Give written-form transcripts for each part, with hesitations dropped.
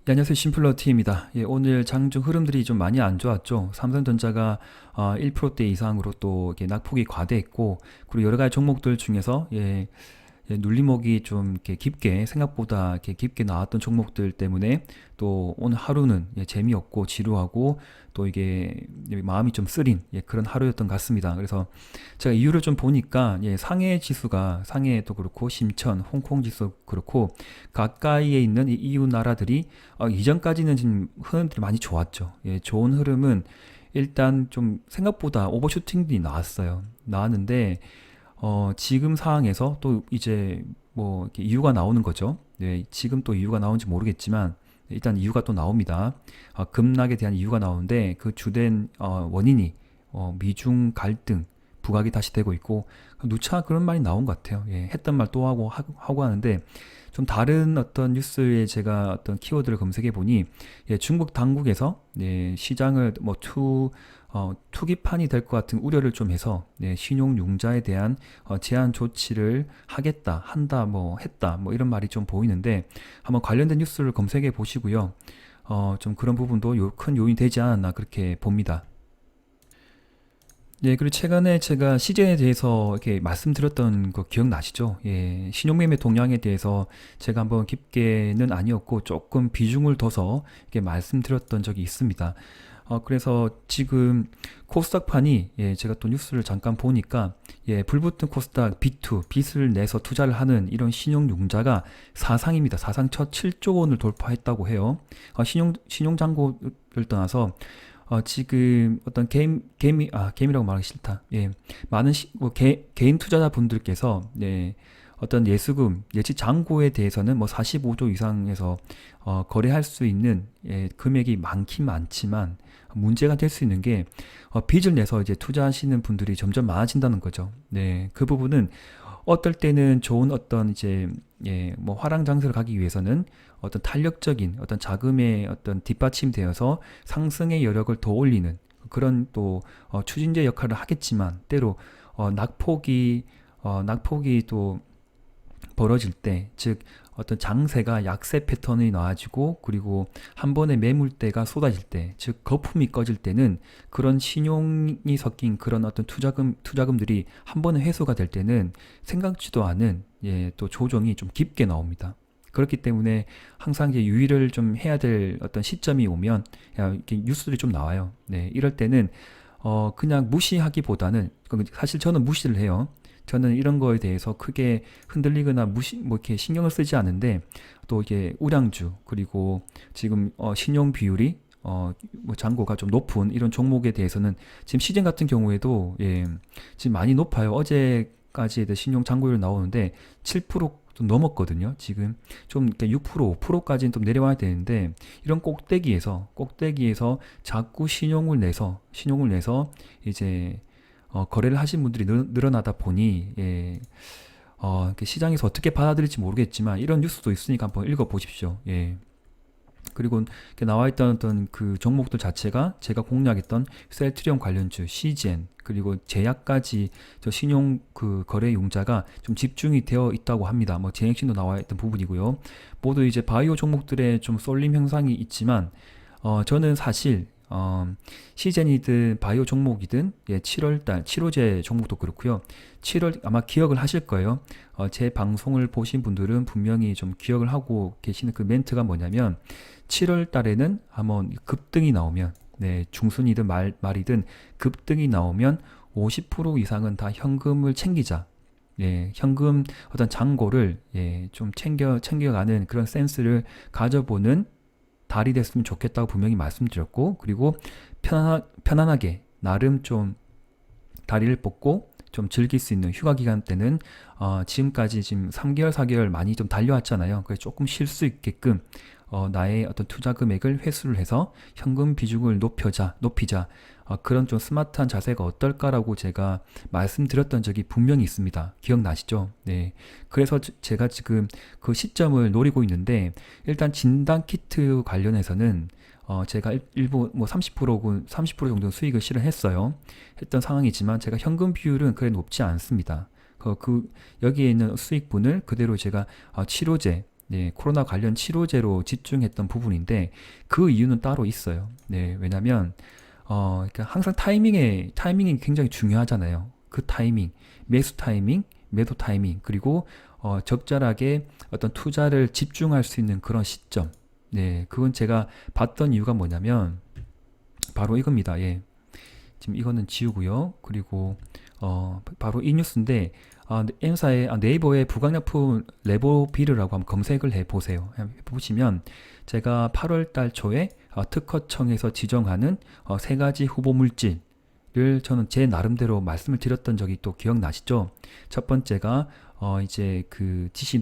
예, 안녕하세요. 심플러티입니다. 예, 오늘 장중 흐름들이 좀 많이 안 좋았죠. 삼성전자가 1%대 이상으로 또 이렇게 낙폭이 과대했고, 그리고 여러 가지 종목들 중에서 눌림목이 좀 이렇게 깊게 생각보다 이렇게 깊게 나왔던 종목들 때문에 또 오늘 하루는 재미없고 지루하고 또 이게 마음이 좀 쓰린 그런 하루였던 것 같습니다. 그래서 제가 이유를 좀 보니까 상해 지수가 상해도 그렇고 심천, 홍콩 지수 그렇고 가까이에 있는 이 EU 나라들이 이전까지는 지금 흐름들이 많이 좋았죠. 좋은 흐름은 일단 좀 생각보다 오버슈팅들이 나왔는데 지금 상황에서 또 이제 뭐 이렇게 이유가 나오는 거죠. 네, 지금 또 이유가 나오는지 모르겠지만 일단 이유가 또 나옵니다. 급락에 대한 이유가 나오는데 그 주된 원인이 미중 갈등, 부각이 다시 되고 있고 누차 그런 말이 나온 것 같아요. 했던 말 또 하고 하는데 좀 다른 어떤 뉴스에 제가 어떤 키워드를 검색해 보니 중국 당국에서 시장을 투기판이 될 것 같은 우려를 좀 해서 신용융자에 대한 제한 조치를 하겠다, 한다, 뭐 했다, 뭐 이런 말이 좀 보이는데 한번 관련된 뉴스를 검색해 보시고요. 좀 그런 부분도 큰 요인이 되지 않았나 그렇게 봅니다. 그리고 최근에 제가 CJ에 대해서 이렇게 말씀드렸던 거 기억나시죠? 신용매매 동향에 대해서 제가 한번 깊게는 아니었고 조금 비중을 둬서 이렇게 말씀드렸던 적이 있습니다. 그래서 지금 코스닥판이 제가 또 뉴스를 잠깐 보니까 불붙은 코스닥 B2 빚을 내서 투자를 하는 이런 신용융자가 사상입니다. 사상 첫 7조 원을 돌파했다고 해요. 신용잔고를 떠나서 지금 어떤 게임이라고 말하기 싫다. 많은 개인 투자자분들께서 어떤 예수금, 예치 잔고에 대해서는 뭐 45조 이상에서 거래할 수 있는 금액이 많긴 많지만 문제가 될 수 있는 게 빚을 내서 이제 투자하시는 분들이 점점 많아진다는 거죠. 네, 그 부분은 어떨 때는 좋은 어떤 이제 뭐 화랑장세를 가기 위해서는 어떤 탄력적인 어떤 자금의 어떤 뒷받침되어서 상승의 여력을 더 올리는 그런 또 추진제 역할을 하겠지만 때로 낙폭이 또 벌어질 때, 즉 어떤 장세가 약세 패턴이 나와지고 그리고 한 번에 매물대가 쏟아질 때, 즉 거품이 꺼질 때는 그런 신용이 섞인 그런 어떤 투자금들이 한 번에 회수가 될 때는 생각지도 않은 또 조정이 좀 깊게 나옵니다. 그렇기 때문에 항상 이제 유의를 좀 해야 될 어떤 시점이 오면 이렇게 뉴스들이 좀 나와요. 네, 이럴 때는 그냥 무시하기보다는 사실 저는 무시를 해요. 저는 이런 거에 대해서 크게 흔들리거나 뭐 이렇게 신경을 쓰지 않는데 또 이게 우량주 그리고 지금 신용 비율이 뭐 잔고가 좀 높은 이런 종목에 대해서는 지금 시즌 같은 경우에도 지금 많이 높아요. 어제까지의 신용 잔고율 나오는데 7%좀 넘었거든요. 지금 좀 이렇게 6%, 5%까지는 좀 내려와야 되는데 이런 꼭대기에서 자꾸 신용을 내서 이제 거래를 하신 분들이 늘어나다 보니 이렇게 시장에서 어떻게 받아들일지 모르겠지만 이런 뉴스도 있으니까 한번 읽어보십시오. 그리고 이렇게 나와있던 어떤 그 종목들 자체가 제가 공략했던 셀트리온 관련주, CGN 그리고 제약까지 저 신용 그 거래 융자가 좀 집중이 되어 있다고 합니다. 뭐 제액신도 나와있던 부분이고요. 모두 이제 바이오 종목들의 좀 쏠림 현상이 있지만 저는 사실 시젠이든 바이오 종목이든 7월달 치료제 종목도 그렇고요. 7월 아마 기억을 하실 거예요. 제 방송을 보신 분들은 분명히 좀 기억을 하고 계시는 그 멘트가 뭐냐면 7월 달에는 한번 급등이 나오면 중순이든 말이든 급등이 나오면 50% 이상은 다 현금을 챙기자. 현금 어떤 잔고를 좀 챙겨가는 그런 센스를 가져보는 달이 됐으면 좋겠다고 분명히 말씀드렸고 그리고 편안하게 나름 좀 다리를 뻗고 좀 즐길 수 있는 휴가 기간 때는 지금까지 지금 3개월 4개월 많이 좀 달려왔잖아요. 그래서 조금 쉴 수 있게끔 나의 어떤 투자 금액을 회수를 해서 현금 비중을 높이자 그런 좀 스마트한 자세가 어떨까라고 제가 말씀드렸던 적이 분명히 있습니다. 기억나시죠? 네. 그래서 제가 지금 그 시점을 노리고 있는데 일단 진단 키트 관련해서는 제가 일부 뭐 30% 정도 수익을 실현했어요. 했던 상황이지만 제가 현금 비율은 그래 높지 않습니다. 여기에 있는 수익분을 그대로 제가 치료제 네, 코로나 관련 치료제로 집중했던 부분인데 그 이유는 따로 있어요. 네, 왜냐면 그러니까 항상 타이밍이 굉장히 중요하잖아요. 그 타이밍, 매수 타이밍, 매도 타이밍, 그리고 적절하게 어떤 투자를 집중할 수 있는 그런 시점. 네, 그건 제가 봤던 이유가 뭐냐면 바로 이겁니다. 예. 지금 이거는 지우고요. 그리고 바로 이 뉴스인데 M사의 네이버에 부강약품 레보비르라고 한번 검색을 해보세요. 보시면 제가 8월 달 초에 특허청에서 지정하는 세 가지 후보 물질을 저는 제 나름대로 말씀을 드렸던 적이 또 기억나시죠? 첫 번째가 이제 그 지시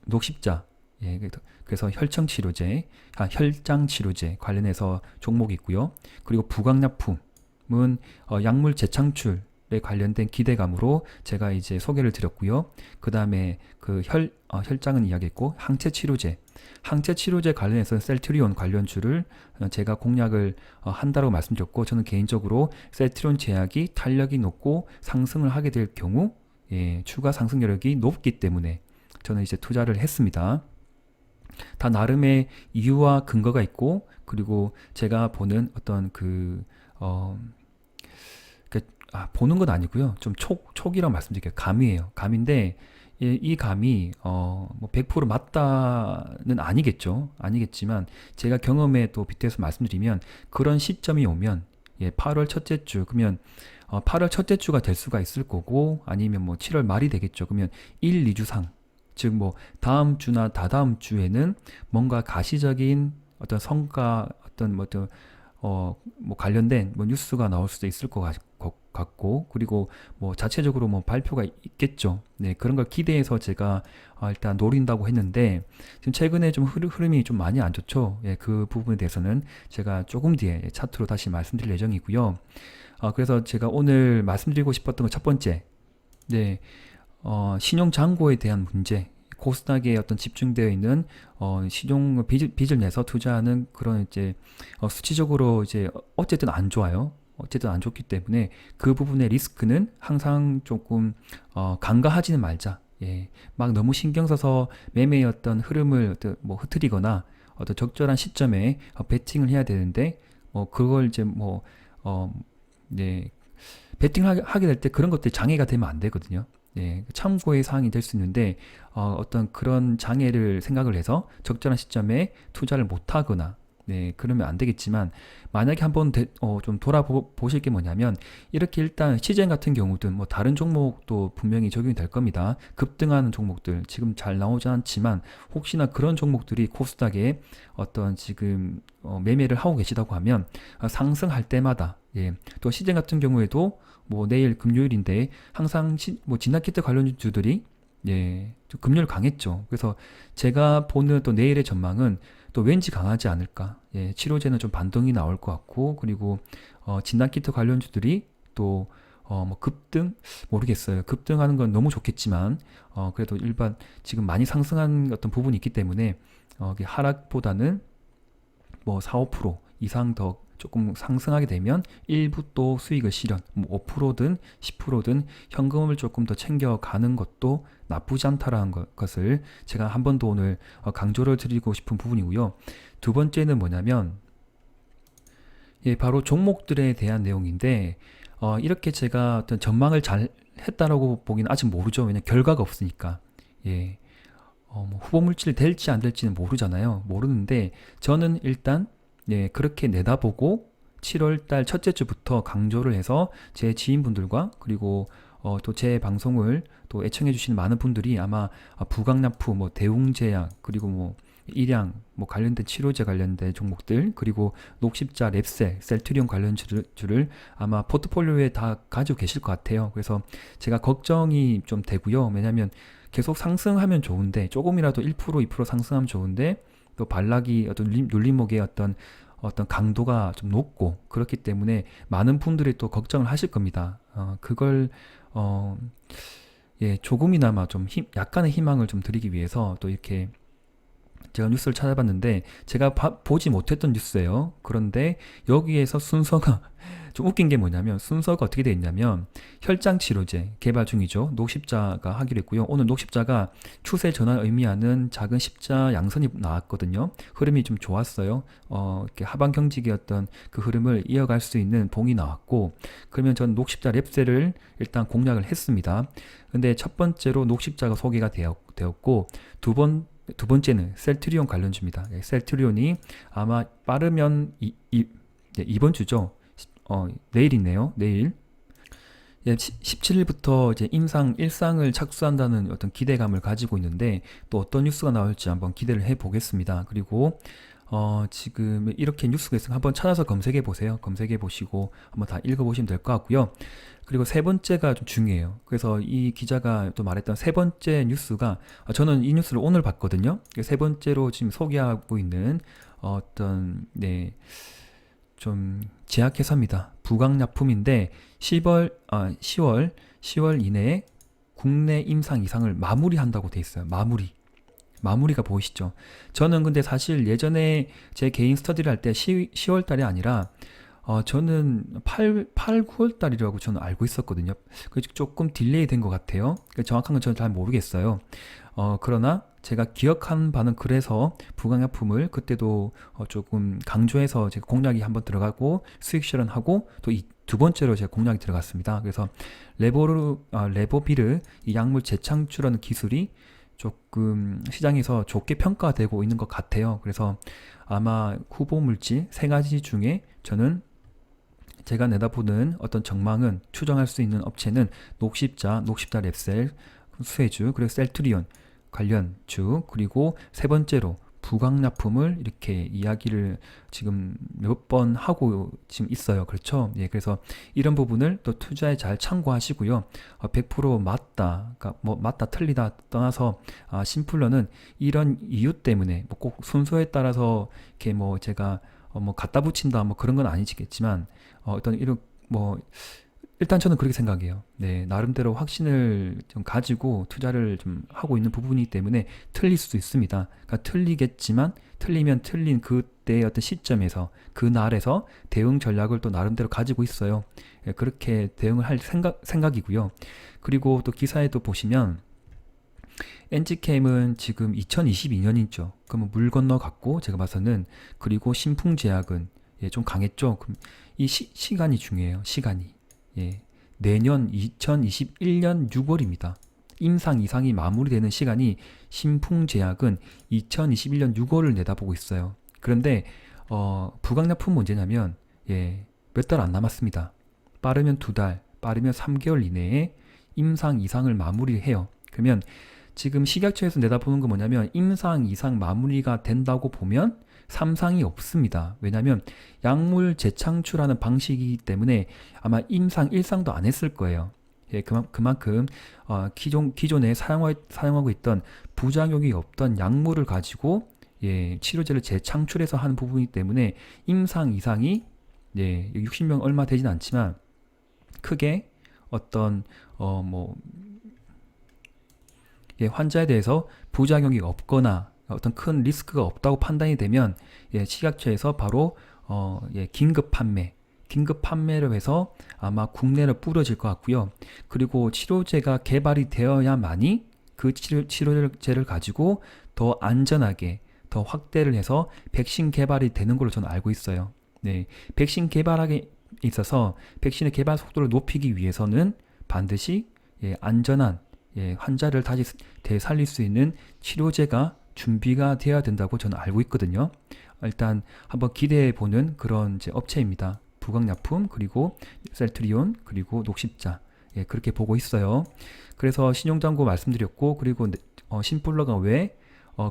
녹십자, 예, 그래서 혈청 치료제, 혈장 치료제 관련해서 종목이 있고요. 그리고 부강약품은 약물 재창출에 관련된 기대감으로 제가 이제 소개를 드렸고요. 그 다음에 그 혈장은 이야기했고, 항체 치료제 관련해서 셀트리온 관련주를 제가 공략을 한다고 말씀드렸고, 저는 개인적으로 셀트리온 제약이 탄력이 높고 상승을 하게 될 경우, 예, 추가 상승 여력이 높기 때문에 저는 이제 투자를 했습니다. 다 나름의 이유와 근거가 있고, 그리고 제가 보는 어떤 보는 건 아니고요. 좀 촉이라고 말씀드릴게요. 감이에요. 감인데, 이 감이, 뭐 100% 맞다는 아니겠죠. 아니겠지만, 제가 경험에 또 빗대서 말씀드리면, 그런 시점이 오면, 예, 8월 첫째 주, 그러면, 8월 첫째 주가 될 수가 있을 거고, 아니면 뭐 7월 말이 되겠죠. 그러면 1, 2주상, 즉 뭐 다음 주나 다다음 주에는 뭔가 가시적인 어떤 성과, 어떤 뭐 관련된 뭐 뉴스가 나올 수도 있을 것 같고, 그리고 뭐 자체적으로 뭐 발표가 있겠죠. 네, 그런 걸 기대해서 제가 일단 노린다고 했는데, 지금 최근에 좀 흐름이 좀 많이 안 좋죠. 예, 그 부분에 대해서는 제가 조금 뒤에 차트로 다시 말씀드릴 예정이고요. 그래서 제가 오늘 말씀드리고 싶었던 건 첫 번째, 네, 신용 잔고에 대한 문제, 코스닥에 어떤 집중되어 있는 신용 빚을 내서 투자하는 그런 이제 수치적으로 이제 어쨌든 안 좋아요. 어쨌든 안 좋기 때문에 그 부분의 리스크는 항상 조금 간과하지는 말자. 예, 막 너무 신경 써서 매매의 어떤 흐름을 뭐 흐트리거나 어떤 적절한 시점에 베팅을 해야 되는데 그걸 이제 네, 베팅하게 될 때 그런 것들이 장애가 되면 안 되거든요. 예, 참고의 사항이 될 수 있는데 어떤 그런 장애를 생각을 해서 적절한 시점에 투자를 못 하거나, 네, 그러면 안 되겠지만, 만약에 한번 좀 돌아보실 게 뭐냐면, 이렇게 일단 시젠 같은 경우든 뭐 다른 종목도 분명히 적용이 될 겁니다. 급등하는 종목들 지금 잘 나오지 않지만 혹시나 그런 종목들이 코스닥에 어떤 지금 매매를 하고 계시다고 하면 상승할 때마다, 예, 또 시젠 같은 경우에도 뭐 내일 금요일인데 항상 뭐 진화키트 관련주들이, 예, 좀 금요일 강했죠. 그래서 제가 보는 또 내일의 전망은 또 왠지 강하지 않을까. 예, 치료제는 좀 반등이 나올 것 같고, 그리고 진단키트 관련주들이 또 뭐 급등 모르겠어요. 급등하는 건 너무 좋겠지만 그래도 일반 지금 많이 상승한 어떤 부분이 있기 때문에 이게 하락보다는 뭐 4, 5% 이상 더 조금 상승하게 되면 일부 또 수익을 실현, 뭐 5%든 10%든 현금을 조금 더 챙겨가는 것도 나쁘지 않다라는 것을 제가 한 번 더 오늘 강조를 드리고 싶은 부분이고요. 두 번째는 뭐냐면, 예, 바로 종목들에 대한 내용인데, 이렇게 제가 어떤 전망을 잘 했다라고 보기는 아직 모르죠. 왜냐면 결과가 없으니까. 예, 뭐 후보 물질이 될지 안 될지는 모르잖아요. 모르는데 저는 일단, 예, 그렇게 내다보고 7월 달 첫째 주부터 강조를 해서 제 지인분들과, 그리고 또 제 방송을 또 애청해 주시는 많은 분들이 아마 부강납프, 뭐 대웅제약, 그리고 뭐 일양, 뭐 관련된 치료제 관련된 종목들, 그리고 녹십자, 랩셀, 셀트리온 관련주를 아마 포트폴리오에 다 가지고 계실 것 같아요. 그래서 제가 걱정이 좀 되고요. 왜냐하면 계속 상승하면 좋은데, 조금이라도 1%, 2% 상승하면 좋은데, 또 반락이 어떤 눌림목의 어떤 강도가 좀 높고, 그렇기 때문에 많은 분들이 또 걱정을 하실 겁니다. 그걸 예, 조금이나마 좀 약간의 희망을 좀 드리기 위해서 또 이렇게 제가 뉴스를 찾아봤는데 제가 보지 못했던 뉴스예요. 그런데 여기에서 순서가 좀 웃긴 게 뭐냐면 순서가 어떻게 되어 있냐면 혈장 치료제 개발 중이죠. 녹십자가 하기로 했고요. 오늘 녹십자가 추세 전환을 의미하는 작은 십자 양선이 나왔거든요. 흐름이 좀 좋았어요. 이렇게 하반 경직이었던 그 흐름을 이어갈 수 있는 봉이 나왔고, 그러면 전 녹십자 랩셀을 일단 공략을 했습니다. 근데 첫 번째로 녹십자가 소개가 되었고 두 번째는 셀트리온 관련주입니다. 셀트리온이 아마 빠르면 이번 주죠. 내일이네요. 내일. 17일부터 이제 일상을 착수한다는 어떤 기대감을 가지고 있는데 또 어떤 뉴스가 나올지 한번 기대를 해 보겠습니다. 그리고 지금 이렇게 뉴스가 있으면 한번 찾아서 검색해 보세요. 검색해 보시고 한번 다 읽어 보시면 될 것 같고요. 그리고 세 번째가 좀 중요해요. 그래서 이 기자가 또 말했던 세 번째 뉴스가, 저는 이 뉴스를 오늘 봤거든요. 세 번째로 지금 소개하고 있는 어떤 좀 제약회사입니다. 부강약품인데 10월 이내에 국내 임상 이상을 마무리한다고 돼 있어요. 마무리가 보이시죠? 저는 근데 사실 예전에 제 개인 스터디를 할 때 10월 달이 아니라 저는 9월 달이라고 저는 알고 있었거든요. 그래서 조금 딜레이 된 것 같아요. 정확한 건 저는 잘 모르겠어요. 그러나 제가 기억한 바는 그래서 부강약품을 그때도 조금 강조해서 제가 공략이 한번 들어가고 수익 실현하고 또 이 두 번째로 제가 공략이 들어갔습니다. 그래서 레보비르 이 약물 재창출하는 기술이 조금 시장에서 좋게 평가되고 있는 것 같아요. 그래서 아마 후보 물질 세 가지 중에 저는 제가 내다보는 어떤 전망은 추정할 수 있는 업체는 녹십자 랩셀, 수혜주, 그리고 셀트리온 관련주, 그리고 세 번째로 부강약품을 이렇게 이야기를 지금 몇 번 하고 지금 있어요. 그렇죠? 예, 그래서 이런 부분을 또 투자에 잘 참고하시고요. 100% 맞다, 그러니까 뭐 맞다 틀리다 떠나서 심플러는 이런 이유 때문에 뭐 꼭 순서에 따라서 이렇게 뭐 제가 뭐 갖다 붙인다 뭐 그런 건 아니겠지만 어떤 이런 뭐 일단 저는 그렇게 생각해요. 네, 나름대로 확신을 좀 가지고 투자를 좀 하고 있는 부분이기 때문에 틀릴 수도 있습니다. 그러니까 틀리겠지만 틀리면 틀린 그때의 어떤 시점에서 그 날에서 대응 전략을 또 나름대로 가지고 있어요. 예, 그렇게 대응을 할 생각이고요. 그리고 또 기사에도 보시면 엔지캠은 지금 2022년이죠. 그러면 물 건너갔고 제가 봐서는, 그리고 신풍제약은 좀 강했죠. 그럼 이 시간이 중요해요. 시간이. 예, 내년 2021년 6월입니다. 임상 이상이 마무리되는 시간이 신풍제약은 2021년 6월을 내다보고 있어요. 그런데 부강약품 문제냐면 몇 달 안 남았습니다. 빠르면 2달, 빠르면 3개월 이내에 임상 이상을 마무리해요. 그러면 지금 식약처에서 내다보는 건 뭐냐면 임상 이상 마무리가 된다고 보면 삼상이 없습니다. 왜냐하면 약물 재창출하는 방식이기 때문에 아마 임상 1상도 안 했을 거예요. 예, 그만큼 기존에 사용하고 있던 부작용이 없던 약물을 가지고 치료제를 재창출해서 하는 부분이기 때문에 임상 이상이 60명 얼마 되진 않지만 크게 어떤 환자에 대해서 부작용이 없거나 어떤 큰 리스크가 없다고 판단이 되면 식약처에서 바로 긴급 판매로 해서 아마 국내로 뿌려질 것 같고요. 그리고 치료제가 개발이 되어야만이 그 치료제를 가지고 더 안전하게 더 확대를 해서 백신 개발이 되는 걸로 저는 알고 있어요. 네, 백신 개발하기 있어서 백신의 개발 속도를 높이기 위해서는 반드시 안전한 환자를 다시 되살릴 수 있는 치료제가 준비가 되어야 된다고 저는 알고 있거든요. 일단 한번 기대해보는 그런 업체입니다. 부강약품, 그리고 셀트리온, 그리고 녹십자, 그렇게 보고 있어요. 그래서 신용장고 말씀드렸고, 그리고 신플러가 왜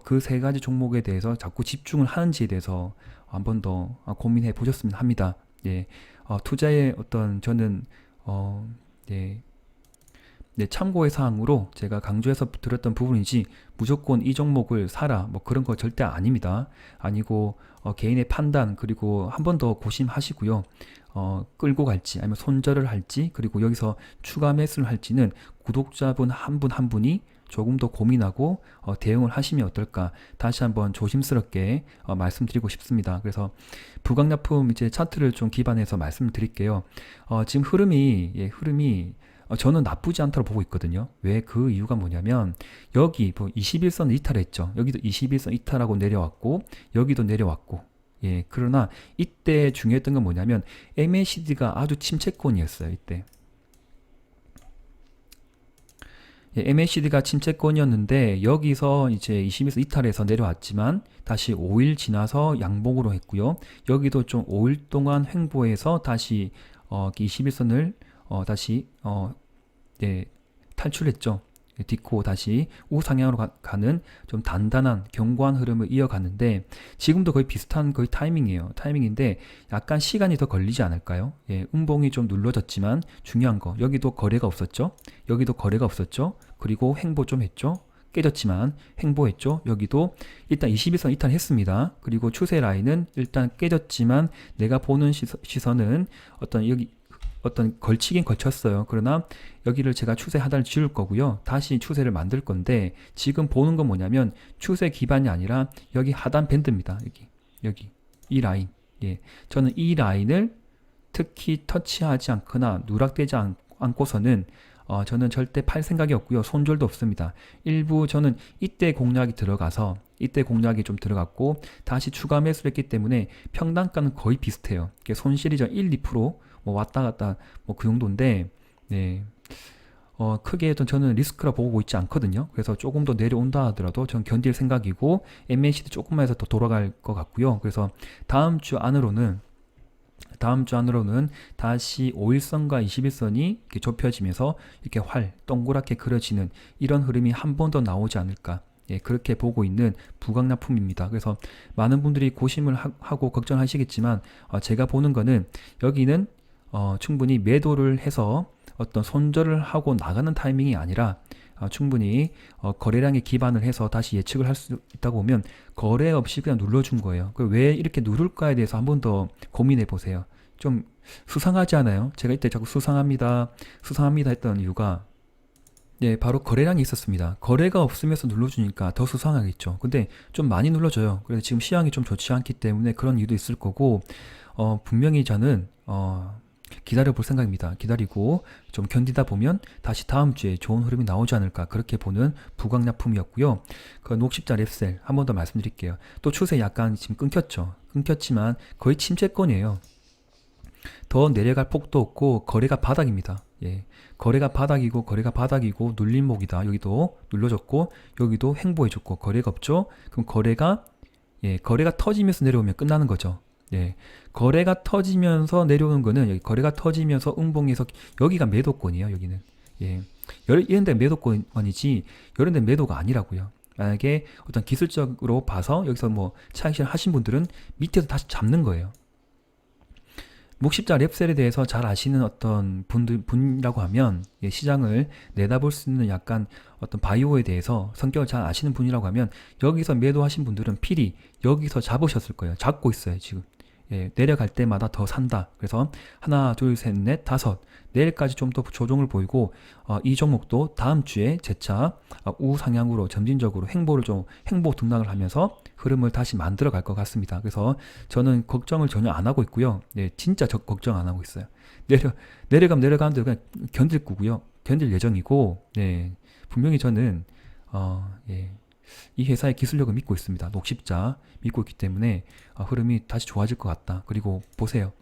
그 세 가지 종목에 대해서 자꾸 집중을 하는지에 대해서 한 번 더 고민해 보셨으면 합니다. 투자의 어떤 저는 참고의 사항으로 제가 강조해서 드렸던 부분이지 무조건 이 종목을 사라 뭐 그런 거 절대 아닙니다. 아니고 개인의 판단, 그리고 한 번 더 고심하시고요. 끌고 갈지 아니면 손절을 할지, 그리고 여기서 추가 매수를 할지는 구독자분 한 분 한 분이 조금 더 고민하고 대응을 하시면 어떨까 다시 한번 조심스럽게 말씀드리고 싶습니다. 그래서 부강약품 이제 차트를 좀 기반해서 말씀드릴게요. 지금 흐름이 저는 나쁘지 않다고 보고 있거든요. 왜? 그 이유가 뭐냐면 여기 뭐 21선 이탈했죠. 여기도 21선 이탈하고 내려왔고 여기도 내려왔고 예, 그러나 이때 중요했던 건 뭐냐면 MACD가 아주 침체권이었어요. 이때 예, MACD가 침체권이었는데 여기서 이제 21선 이탈해서 내려왔지만 다시 5일 지나서 양봉으로 했고요. 여기도 좀 5일 동안 횡보해서 다시 21선을 다시 예, 탈출했죠. 딛고 다시 우상향으로 가는 좀 단단한 견고한 흐름을 이어갔는데 지금도 거의 비슷한 거의 타이밍인데 약간 시간이 더 걸리지 않을까요? 예, 음봉이 좀 눌러졌지만 중요한 거 여기도 거래가 없었죠. 여기도 거래가 없었죠. 그리고 횡보 좀 했죠. 깨졌지만 횡보했죠. 여기도 일단 21선 이탈했습니다. 그리고 추세 라인은 일단 깨졌지만 내가 보는 시선은 어떤 걸치긴 걸쳤어요. 그러나 여기를 제가 추세 하단을 지울 거고요. 다시 추세를 만들 건데 지금 보는 건 뭐냐면 추세 기반이 아니라 여기 하단 밴드입니다. 여기 이 라인. 예, 저는 이 라인을 특히 터치하지 않거나 누락되지 않고서는 저는 절대 팔 생각이 없고요. 손절도 없습니다. 일부 저는 이때 공략이 좀 들어갔고 다시 추가 매수를 했기 때문에 평단가는 거의 비슷해요. 손실이 1, 2% 뭐 왔다 갔다 뭐 그 정도인데 네. 크게 저는 리스크라 보고 있지 않거든요. 그래서 조금 더 내려온다 하더라도 전 견딜 생각이고 MACD 조금만 해서 더 돌아갈 것 같고요. 그래서 다음 주 안으로는 다시 5일선과 21선이 이렇게 좁혀지면서 이렇게 동그랗게 그려지는 이런 흐름이 한 번 더 나오지 않을까. 예, 그렇게 보고 있는 부강납품입니다. 그래서 많은 분들이 고심을 하고 걱정하시겠지만 제가 보는 거는 여기는 충분히 매도를 해서 어떤 손절을 하고 나가는 타이밍이 아니라 충분히 거래량에 기반을 해서 다시 예측을 할 수 있다고 보면 거래 없이 그냥 눌러준 거예요. 왜 이렇게 누를까에 대해서 한 번 더 고민해 보세요. 좀 수상하지 않아요? 제가 이때 자꾸 수상합니다 했던 이유가 네, 바로 거래량이 있었습니다. 거래가 없으면서 눌러주니까 더 수상하겠죠. 근데 좀 많이 눌러줘요. 그래서 지금 시황이 좀 좋지 않기 때문에 그런 이유도 있을 거고 분명히 저는 기다려 볼 생각입니다. 기다리고 좀 견디다 보면 다시 다음 주에 좋은 흐름이 나오지 않을까 그렇게 보는 부강약품이었고요. 그 녹십자 랩셀 한 번 더 말씀드릴게요. 또 추세 약간 지금 끊겼지만 거의 침체권이에요. 더 내려갈 폭도 없고 거래가 바닥입니다. 예, 거래가 바닥이고 눌림목이다. 여기도 눌러줬고 여기도 횡보해줬고 거래가 없죠. 그럼 거래가 터지면서 내려오면 끝나는 거죠. 예, 거래가 터지면서 내려오는 거는 여기 거래가 터지면서 음봉에서 여기가 매도권이에요. 여기는 이런 데 매도권이지 이런 데 매도가 아니라고요. 만약에 어떤 기술적으로 봐서 여기서 뭐 차익실 하신 분들은 밑에서 다시 잡는 거예요. 목십자 랩셀에 대해서 잘 아시는 어떤 분이라고 하면 시장을 내다볼 수 있는 약간 어떤 바이오에 대해서 성격을 잘 아시는 분이라고 하면 여기서 매도하신 분들은 필히 여기서 잡으셨을 거예요. 잡고 있어요 지금. 내려갈 때마다 더 산다. 그래서 하나, 둘, 셋, 넷, 다섯. 내일까지 좀 더 조정을 보이고 이 종목도 다음 주에 재차 우상향으로 점진적으로 횡보 등락을 하면서 흐름을 다시 만들어 갈 것 같습니다. 그래서 저는 걱정을 전혀 안 하고 있고요. 네, 진짜 걱정 안 하고 있어요. 내려가는 대로 그냥 견딜 예정이고, 네, 분명히 저는 이 회사의 기술력을 믿고 있습니다. 녹십자 믿고 있기 때문에 흐름이 다시 좋아질 것 같다. 그리고 보세요.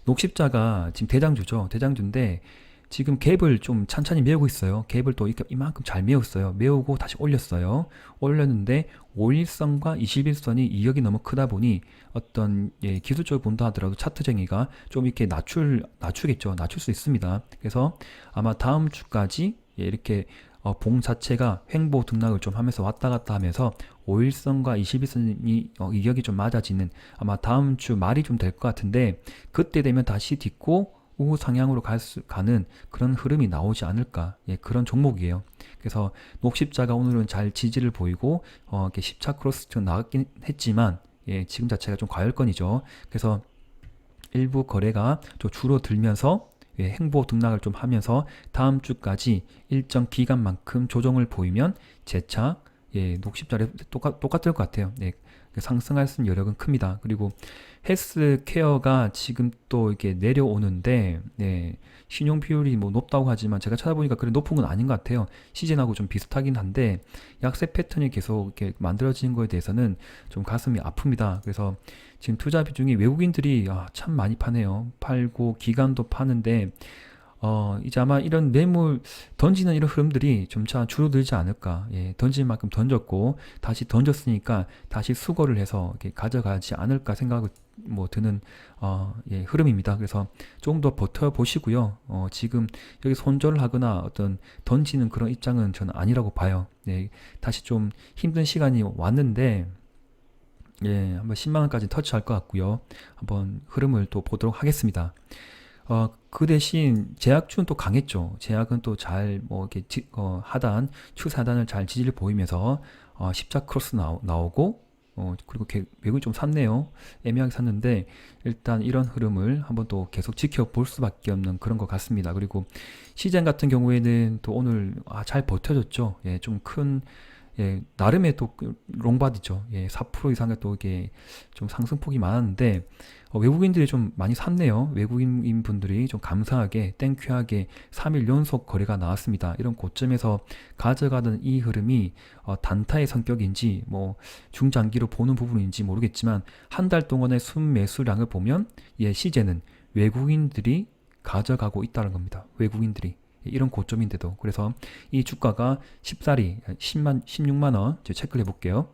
녹십자가 지금 대장주죠. 대장주인데 지금 갭을 좀 찬찬히 메우고 있어요. 갭을 또 이만큼 잘 메웠어요. 메우고 다시 올렸어요. 올렸는데 5일선과 21선이 이격이 너무 크다 보니 어떤 기술적으로 본다 하더라도 차트쟁이가 좀 이렇게 낮추겠죠. 낮출 수 있습니다. 그래서 아마 다음 주까지 이렇게 봉 자체가 횡보 등락을 좀 하면서 왔다 갔다 하면서 5일선과 21선이 이격이 좀 맞아지는 아마 다음 주 말이 좀 될 것 같은데 그때 되면 다시 딛고 우상향으로 가는 그런 흐름이 나오지 않을까 그런 종목이에요. 그래서 녹십자가 오늘은 잘 지지를 보이고 이렇게 십자 크로스 좀 나갔긴 했지만 지금 자체가 좀 과열권이죠. 그래서 일부 거래가 좀 줄어들면서 행보 등락을 좀 하면서 다음 주까지 일정 기간만큼 조정을 보이면 재차 녹십자리 똑같을 것 같아요. 상승할 수 있는 여력은 큽니다. 그리고 헬스케어가 지금 또 이렇게 내려오는데 신용 비율이 뭐 높다고 하지만 제가 찾아보니까 그래 높은 건 아닌 것 같아요. 시즌하고 좀 비슷하긴 한데 약세 패턴이 계속 이렇게 만들어지는 거에 대해서는 좀 가슴이 아픕니다. 그래서 지금 투자 비중이 외국인들이 참 많이 파네요. 팔고 기관도 파는데 이제 아마 이런 매물 던지는 이런 흐름들이 점차 줄어들지 않을까. 던질 만큼 던졌고 다시 던졌으니까 다시 수거를 해서 이렇게 가져가지 않을까 생각을 뭐 드는 흐름입니다. 그래서 조금 더 버텨 보시고요. 지금 여기 손절을 하거나 어떤 던지는 그런 입장은 저는 아니라고 봐요. 다시 좀 힘든 시간이 왔는데 한번 10만 원까지 터치할 것 같고요. 한번 흐름을 또 보도록 하겠습니다. 그 대신 제약주는 또 강했죠. 제약은 또 잘 뭐 이렇게 하단 추세하단을 잘 지지를 보이면서 십자 크로스 나오고 그리고 매국이 좀 샀네요. 애매하게 샀는데 일단 이런 흐름을 한번 또 계속 지켜볼 수밖에 없는 그런 것 같습니다. 그리고 시장 같은 경우에는 또 오늘 잘 버텨줬죠. 좀 큰 나름의 또 롱바디죠. 4% 이상의 또 이게 좀 상승폭이 많았는데 외국인들이 좀 많이 샀네요. 외국인 분들이 좀 감사하게 땡큐하게 3일 연속 거래가 나왔습니다. 이런 고점에서 가져가던 이 흐름이 단타의 성격인지 뭐 중장기로 보는 부분인지 모르겠지만 한 달 동안의 순매수량을 보면 시제는 외국인들이 가져가고 있다는 겁니다. 외국인들이. 이런 고점인데도. 그래서 이 주가가 쉽사리 16만원 체크를 해볼게요.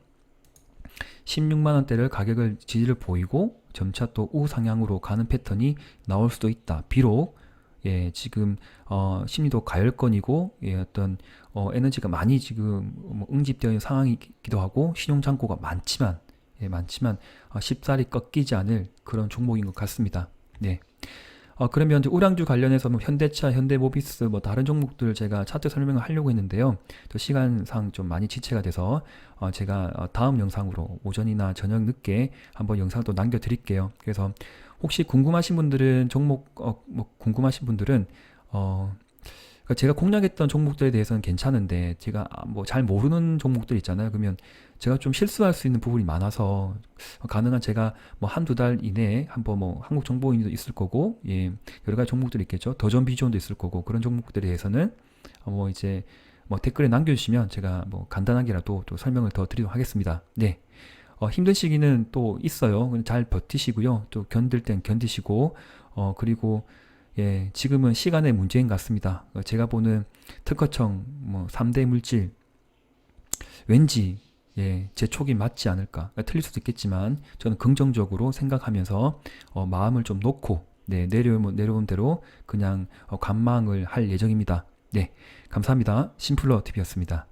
16만원대를 가격을 지지를 보이고 점차 또 우상향으로 가는 패턴이 나올 수도 있다. 비록 지금 심리도 가열권이고 어떤 에너지가 많이 지금 응집되어 있는 상황이기도 하고 신용 잔고가 많지만 쉽사리 꺾이지 않을 그런 종목인 것 같습니다. 그러면 이제 우량주 관련해서 뭐 현대차, 현대모비스, 뭐 다른 종목들 제가 차트 설명을 하려고 했는데요. 또 시간상 좀 많이 지체가 돼서 제가 다음 영상으로 오전이나 저녁 늦게 한번 영상을 또 남겨드릴게요. 그래서 혹시 궁금하신 분들은 종목 뭐 궁금하신 분들은 그러니까 제가 공략했던 종목들에 대해서는 괜찮은데 제가 뭐 잘 모르는 종목들 있잖아요. 그러면 제가 좀 실수할 수 있는 부분이 많아서 가능한 제가 뭐 한두 달 이내에 한번 뭐 한국정보원도 있을 거고 여러 가지 종목들이 있겠죠. 더전 비전도 있을 거고 그런 종목들에 대해서는 뭐 이제 뭐 댓글에 남겨주시면 제가 뭐 간단하게라도 또 설명을 더 드리도록 하겠습니다. 힘든 시기는 또 있어요. 잘 버티시고요. 또 견딜 땐 견디시고 그리고 지금은 시간의 문제인 것 같습니다. 제가 보는 특허청 뭐 3대 물질 왠지 제 촉이 맞지 않을까. 틀릴 수도 있겠지만 저는 긍정적으로 생각하면서 마음을 좀 놓고 내려온 대로 그냥 관망을 할 예정입니다. 감사합니다. 심플러 TV였습니다.